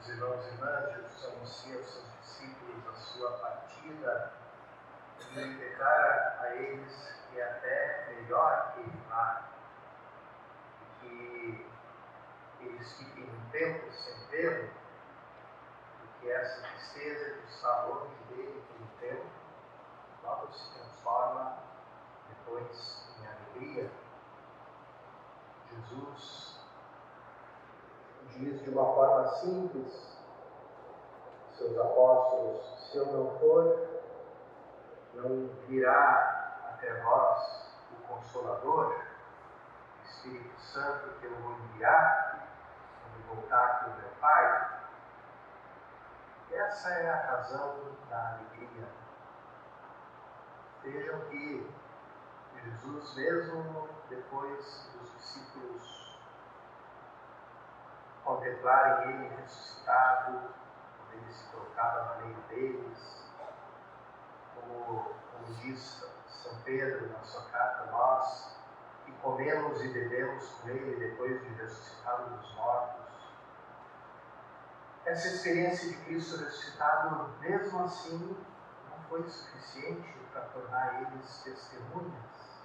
Queridos irmãos e irmãs, Jesus anuncia aos seus discípulos a sua partida e declara a eles que é até melhor que ele vá, que eles fiquem um tempo sem vê-lo, porque essa tristeza de estar longe dele por um tempo logo se transforma depois em alegria. Jesus diz de uma forma simples aos seus apóstolos: se eu não for, não virá até vós o Consolador, o Espírito Santo, que eu vou enviar quando voltar para o meu Pai. Essa é a razão da alegria. Vejam que Jesus, mesmo depois dos discípulos contemplarem ele ressuscitado, quando ele se colocava no meio deles, como diz São Pedro na sua carta, nós que comemos e bebemos com ele depois de ressuscitado dos mortos, essa experiência de Cristo ressuscitado, mesmo assim, não foi suficiente para tornar eles testemunhas,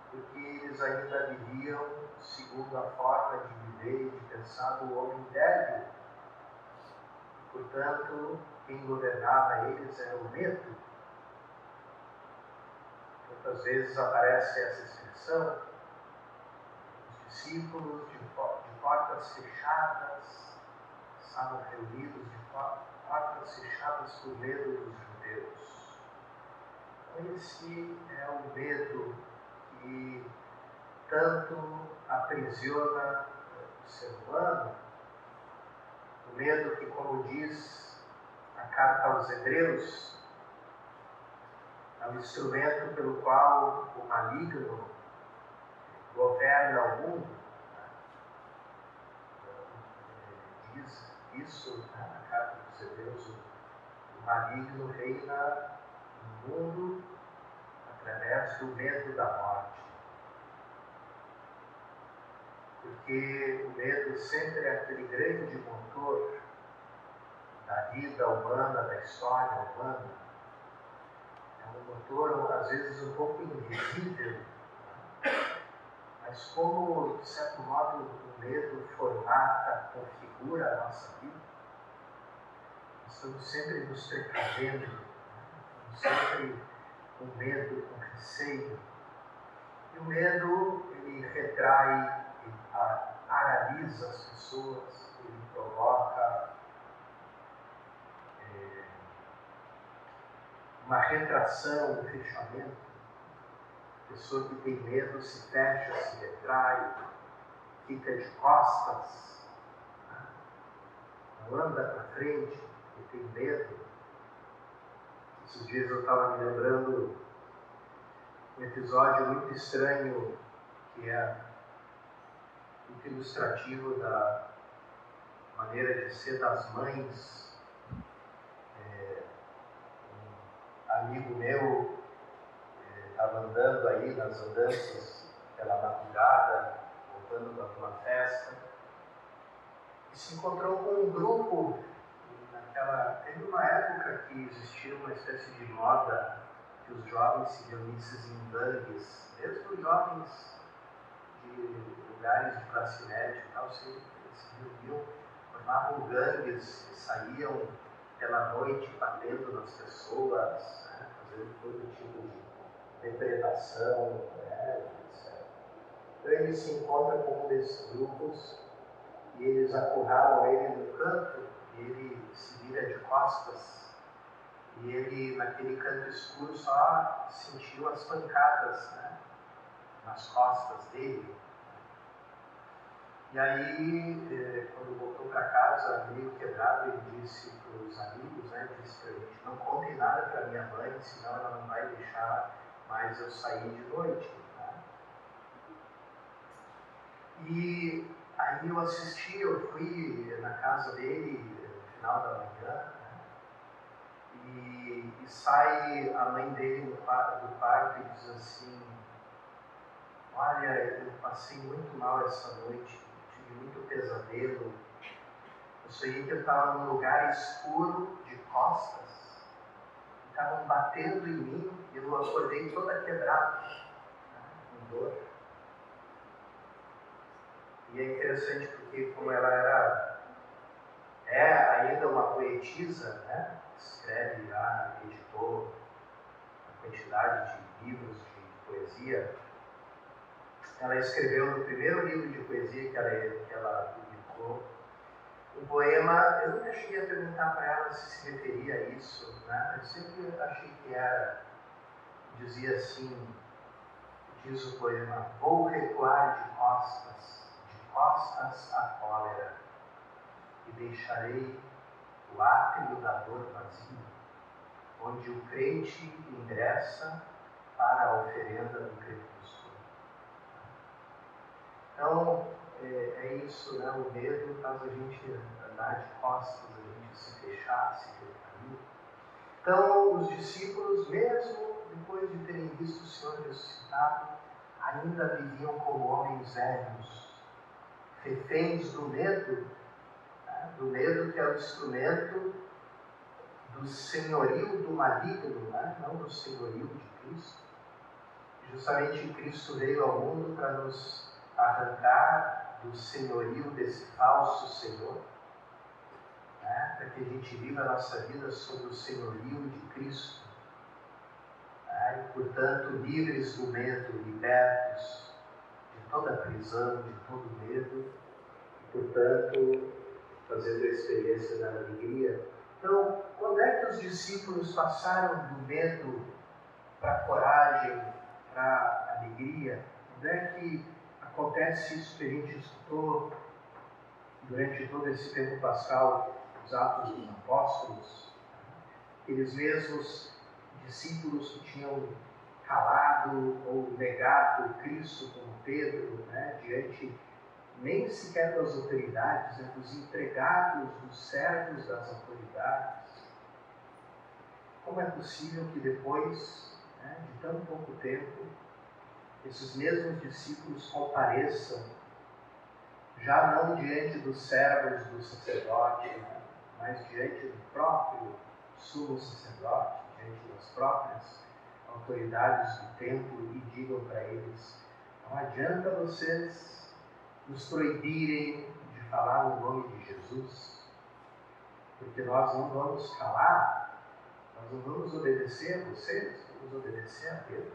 porque eles ainda viviam segundo a forma de viver e de pensar do homem débil. Portanto, quem governava eles era o medo. Muitas vezes aparece essa expressão: os discípulos de portas fechadas estavam reunidos de portas fechadas por medo dos judeus. Esse é o medo que tanto aprisiona o ser humano, o medo que, como diz a carta aos Hebreus, é um instrumento pelo qual o maligno governa o mundo. Diz isso na carta dos Hebreus: o maligno reina no mundo através do medo da morte. Porque o medo sempre é aquele grande motor da vida humana, da história humana. É um motor, às vezes, um pouco invisível, mas como, de certo modo, o medo formata, configura a nossa vida, nós estamos sempre nos precavendo, estamos sempre com medo, com receio. E o medo, ele retrai, ele paralisa as pessoas, ele provoca uma retração, um fechamento. A pessoa que tem medo se fecha, se retrai, fica de costas, não anda para frente, porque tem medo. Esses dias eu estava me lembrando um episódio muito estranho, que é muito ilustrativo da maneira de ser das mães. Um amigo meu estava andando aí nas andanças pela madrugada, voltando de uma festa, e se encontrou com um grupo. Teve uma época que existia uma espécie de moda que os jovens se reunissem em gangues, mesmo jovens de lugares de classe média e tal, se reuniam, formavam gangues e saíam pela noite batendo nas pessoas, né, fazendo todo tipo de depredação, né, etc. Então ele se encontra com um desses grupos e eles acurralam ele no canto e ele se vira de costas e ele, naquele canto escuro, só sentiu as pancadas, né, nas costas dele. E aí, quando voltou para casa, meio quebrado, ele disse para os amigos, né, disse para a gente: não contem nada para minha mãe, senão ela não vai deixar mais eu sair de noite. Né? E aí eu assisti, eu fui na casa dele no final da manhã, né? E sai a mãe dele do quarto e diz assim: olha, eu passei muito mal essa noite, tive muito pesadelo, eu sonhei que eu estava num lugar escuro de costas, estavam batendo em mim e eu acordei toda quebrada, com dor. E é interessante porque como ela é ainda uma poetisa, né? Escreve lá, editou uma quantidade de livros de poesia. Ela escreveu no primeiro livro de poesia que ela publicou um poema. Eu nunca cheguei a perguntar para ela se referia a isso, né? Eu sempre achei que era. Dizia assim, diz o poema: vou recuar de costas à cólera, e deixarei o átrio da dor vazio, onde o crente ingressa para a oferenda do crepúsculo. Então, é isso, né? O medo faz a gente andar de costas, a gente se fechar, se retrair. Então, os discípulos, mesmo depois de terem visto o Senhor ressuscitado, ainda viviam como homens velhos, reféns do medo, né? Do medo que é o instrumento do senhorio do maligno, né? Não do senhorio de Cristo. Justamente Cristo veio ao mundo para nos arrancar do senhorio desse falso Senhor, né? Para que a gente viva a nossa vida sob o senhorio de Cristo, né? E, portanto, livres do medo, libertos de toda prisão, de todo medo, e, portanto, fazendo a experiência da alegria. Então, quando é que os discípulos passaram do medo para a coragem, para a alegria? Quando é que acontece isso que a gente escutou durante todo esse tempo pascal, os Atos dos Apóstolos? Aqueles mesmos discípulos que tinham calado ou negado Cristo, como Pedro, né, diante nem sequer das autoridades, né, dos empregados, dos servos das autoridades. Como é possível que depois, né, de tão pouco tempo, esses mesmos discípulos compareçam, já não diante dos servos do sacerdote, né, mas diante do próprio sumo sacerdote, diante das próprias autoridades do templo, e digam para eles: não adianta vocês nos proibirem de falar o nome de Jesus, porque nós não vamos calar, nós não vamos obedecer a vocês, vamos obedecer a Deus.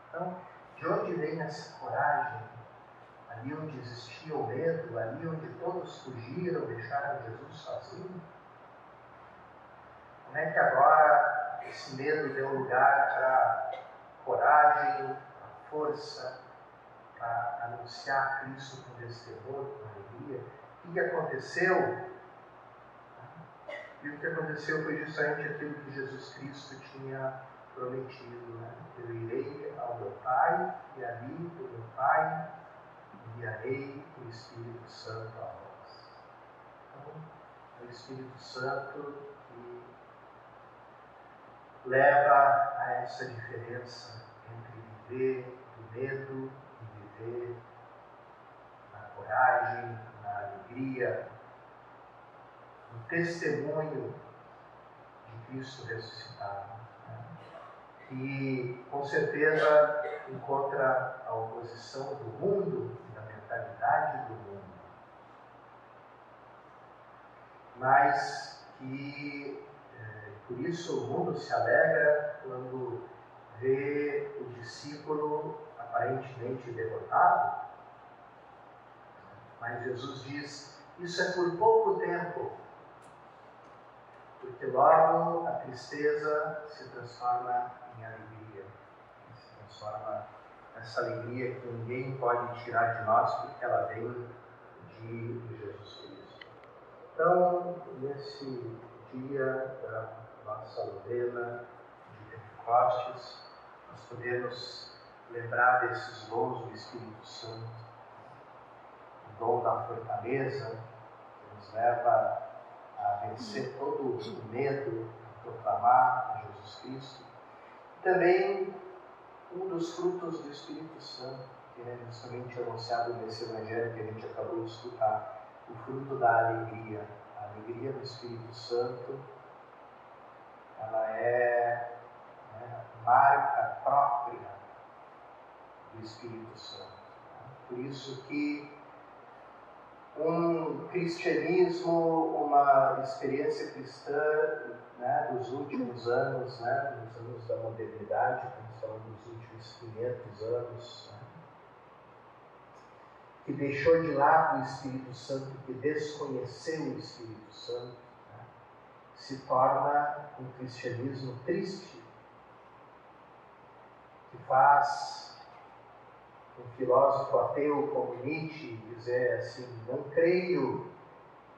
Então, de onde vem essa coragem? Ali onde existia o medo, ali onde todos fugiram, deixaram Jesus sozinho? Como é que agora esse medo deu lugar para coragem, para força, para anunciar Cristo com destemor, com alegria? O que aconteceu? E o que aconteceu foi justamente aquilo que Jesus Cristo tinha prometido, né? Eu irei ao meu Pai, e ali do meu Pai enviarei o Espírito Santo a vós. Então, é o Espírito Santo que leva a essa diferença entre viver do medo e viver na coragem, na alegria, no testemunho de Cristo ressuscitado, né? E com certeza encontra a oposição do mundo e da mentalidade do mundo, mas que por isso o mundo se alegra quando vê o discípulo aparentemente derrotado, mas Jesus diz: isso é por pouco tempo, porque logo a tristeza se transforma em alegria, se transforma nessa alegria que ninguém pode tirar de nós, porque ela vem de Jesus Cristo. Então, nesse dia da nossa novena de Pentecostes, nós podemos lembrar desses dons do Espírito Santo, o dom da fortaleza, que nos leva a vencer todo o medo, a proclamar a Jesus Cristo. E também um dos frutos do Espírito Santo, que é justamente anunciado nesse Evangelho que a gente acabou de escutar, o fruto da alegria. A alegria do Espírito Santo, ela é, né, marca própria do Espírito Santo. Por isso que um cristianismo, uma experiência cristã, né, dos últimos anos, né, dos anos da modernidade, estamos falando dos últimos 500 anos, né, que deixou de lado o Espírito Santo, que desconheceu o Espírito Santo, né, se torna um cristianismo triste, que faz um filósofo ateu como Nietzsche dizer assim: não creio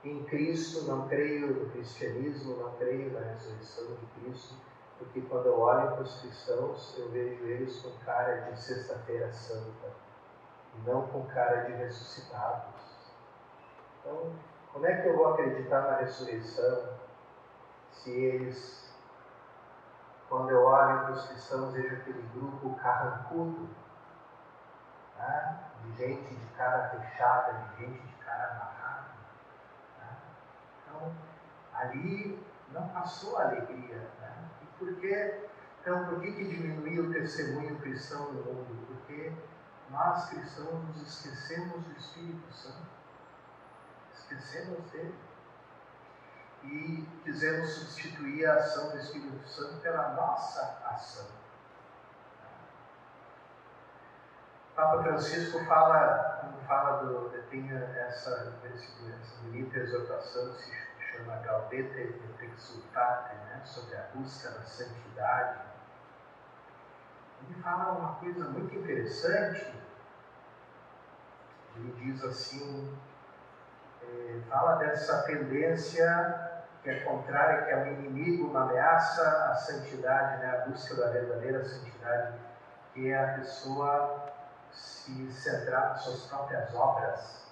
em Cristo, não creio no cristianismo, não creio na ressurreição de Cristo, porque quando eu olho para os cristãos, eu vejo eles com cara de sexta-feira santa, e não com cara de ressuscitados. Então, como é que eu vou acreditar na ressurreição, se eles, quando eu olho para os cristãos, vejo aquele grupo carrancudo, né, de gente de cara fechada, de gente de cara amarrada, né? Então, ali não passou a alegria, né? E por que? Então, por que diminuiu o testemunho cristão no mundo? Porque nós cristãos nos esquecemos do Espírito Santo, esquecemos dele, e quisemos substituir a ação do Espírito Santo pela nossa ação. O Papa Francisco fala, quando fala tem essa bonita exortação que se chama Gaudete et Exsultate, né, sobre a busca da santidade. Ele fala uma coisa muito interessante. Ele diz assim, fala dessa tendência que é contrária, que é um inimigo, uma ameaça à santidade, né, a busca da verdadeira santidade, que é a pessoa se centrar nas suas próprias obras.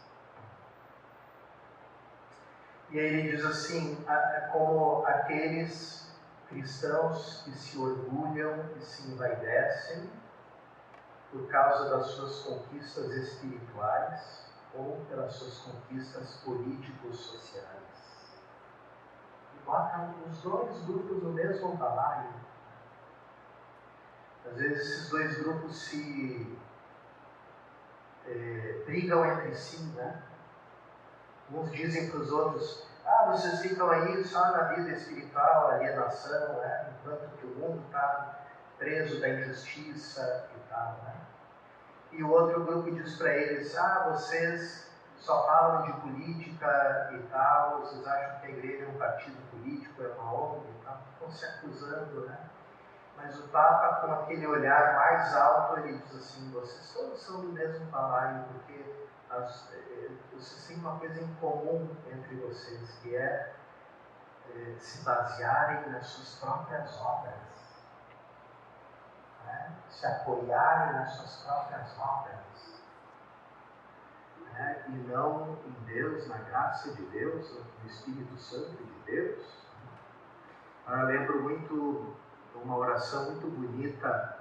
E aí ele diz assim, como aqueles cristãos que se orgulham e se envaidecem por causa das suas conquistas espirituais ou pelas suas conquistas políticos-sociais. E botam os dois grupos no mesmo balaio. Às vezes esses dois grupos se brigam entre si, né? Uns dizem para os outros: vocês ficam aí só na vida espiritual, alienação, né? Enquanto que o mundo está preso da injustiça e tal, né? E o outro grupo diz para eles: vocês só falam de política e tal, vocês acham que a igreja é um partido político, é uma ONG e tal, estão se acusando, né? Mas o Papa, com aquele olhar mais alto, ele diz assim: vocês todos são do mesmo balaio, porque vocês têm uma coisa em comum entre vocês, que é se basearem nas suas próprias obras, né? Se apoiarem nas suas próprias obras, né? E não em Deus, na graça de Deus, no Espírito Santo de Deus. Eu lembro muito de uma oração muito bonita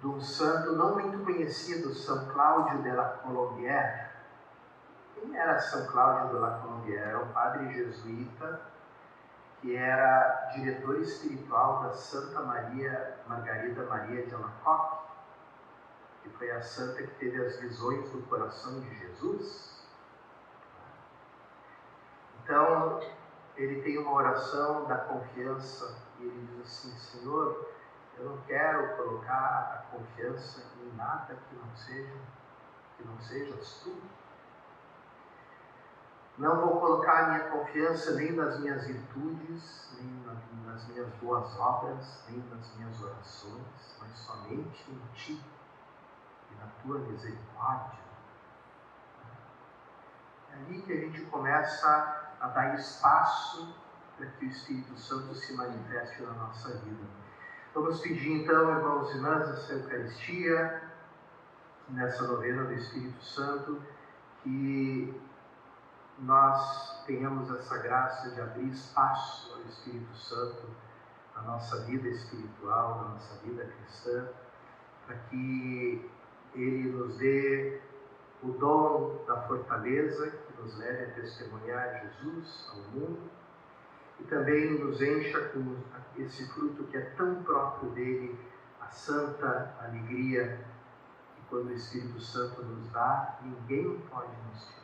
de um santo não muito conhecido, São Cláudio de la Colombière. Quem era São Cláudio de la Colombière? Era um padre jesuíta que era diretor espiritual da Santa Margarida Maria de Alacoque, que foi a santa que teve as visões do coração de Jesus. Então, ele tem uma oração da confiança e ele diz assim: Senhor, eu não quero colocar a confiança em nada que não sejas tu. Não vou colocar a minha confiança nem nas minhas virtudes, nem nas minhas boas obras, nem nas minhas orações, mas somente em ti e na tua misericórdia. É ali que a gente começa a dar espaço para que o Espírito Santo se manifeste na nossa vida. Vamos pedir então, irmãos e irmãs, essa Eucaristia, nessa novena do Espírito Santo, que nós tenhamos essa graça de abrir espaço ao Espírito Santo na nossa vida espiritual, na nossa vida cristã, para que Ele nos dê o dom da fortaleza que nos leve a testemunhar Jesus ao mundo e também nos encha com esse fruto que é tão próprio dele, a santa alegria que quando o Espírito Santo nos dá, ninguém pode nos tirar.